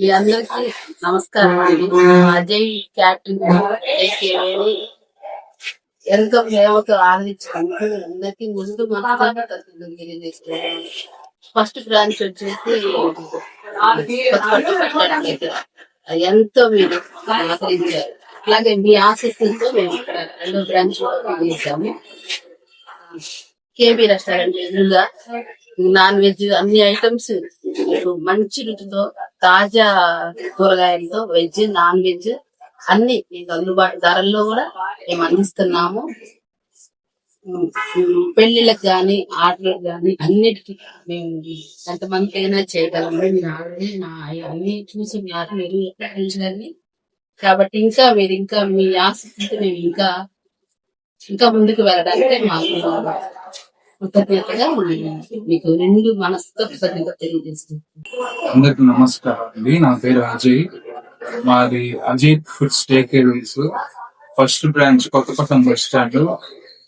మీ అందరికీ నమస్కారం అండి. అజయ్ క్యాటరింగ్ ఏకేవేని ఎంతో ప్రేమతో ఆదరించినందుకు అందరికీ ముందు తెలియజేస్తున్నాను. ఫస్ట్ బ్రాంచ్ వచ్చేసి కొత్తపట్నం బస్టాండ్ దగ్గర ఎంతో మీరు ఆదరించారు. అలాగే మీ ఆశీస్సులతో మేము ఇక్కడ రెండో బ్రాంచ్ చేసాము. కేబీ రెస్టారెంట్ ఎదురుగా నాన్ వెజ్ అన్ని ఐటమ్స్ మంచి రుచితో తాజా కూరగాయలతో వెజ్ నాన్ వెజ్ అన్ని మీకు అందుబాటు ధరల్లో కూడా మేము అందిస్తున్నాము. పెళ్లిళ్ళకి కానీ ఆటలకు కానీ అన్నిటికీ మేము ఎంతమందికి అయినా చేయగలము. మీరు ఆల్రెడీ అన్ని చూసి మీరు ఎక్కడ కాబట్టి ఇంకా మీ ఆసక్తితో మేము ఇంకా ముందుకు వెళ్ళడానికి మాకు కృతజ్ఞతగా మీకు రెండు మనసుతో కృతజ్ఞత తెలియజేస్తున్నాను. అందరికి నమస్కారం అండి. నా పేరు అజయ్. మాది అజిత్ ఫుడ్ స్టేకేరీస్. First branch Kothapatnam bus stand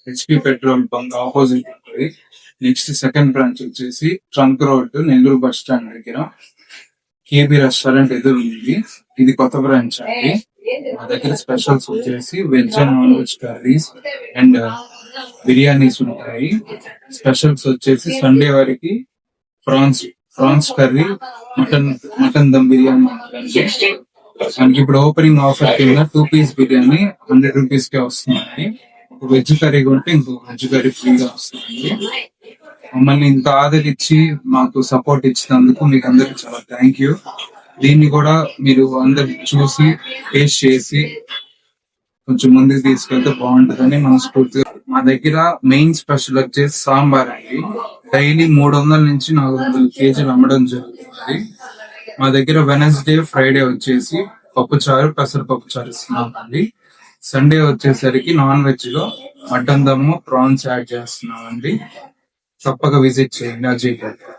HP petrol bunk opposite ఉంటుంది. నెక్స్ట్ సెకండ్ బ్రాంచ్ వచ్చేసి trunk road Nellore bus stand దగ్గర కేబీ రెస్టారెంట్ ఎదురు ఉంది. ఇది కొత్త బ్రాంచ్ అండి. మా దగ్గర స్పెషల్స్ వచ్చేసి veg and non veg curries and biryanis ఉంటాయి. స్పెషల్స్ వచ్చేసి సండే వరకు prawns curry, mutton dum biryani ఉంటుంది. మనకి ఇప్పుడు ఓపెనింగ్ ఆఫర్ కింద 2 పీస్ బిర్యానీ 100 రూపీస్ కే వస్తుంది. వెజ్ కర్రీ కొంటే ఇంకో వెజ్ కర్రీ ఫ్రీగా వస్తుంది. మమ్మల్ని ఇంత ఆదరించి మాకు సపోర్ట్ ఇచ్చినందుకు మీకు అందరికి చాలా థ్యాంక్ యూ. దీన్ని కూడా మీరు అందరు చూసి టేస్ట్ చేసి కొంచెం ముందుకు తీసుకెళ్తే బాగుంటుందని మనస్ఫూర్తిగా. మా దగ్గర మెయిన్ స్పెషల్ వచ్చేసి సాంబార్ అండి. డైలీ 300 నుంచి 400 కేజీలు అమ్మడం జరుగుతుంది. మా దగ్గర వెనస్డే ఫ్రైడే వచ్చేసి పప్పుచారు పెసరపప్పు చారు ఇస్తున్నామండి. సండే వచ్చేసరికి నాన్ వెజ్ లో మటన్ దమ్ము ప్రాన్స్ యాడ్ చేస్తున్నామండి. తప్పక విజిట్ చేయండి అజయ్ గారు.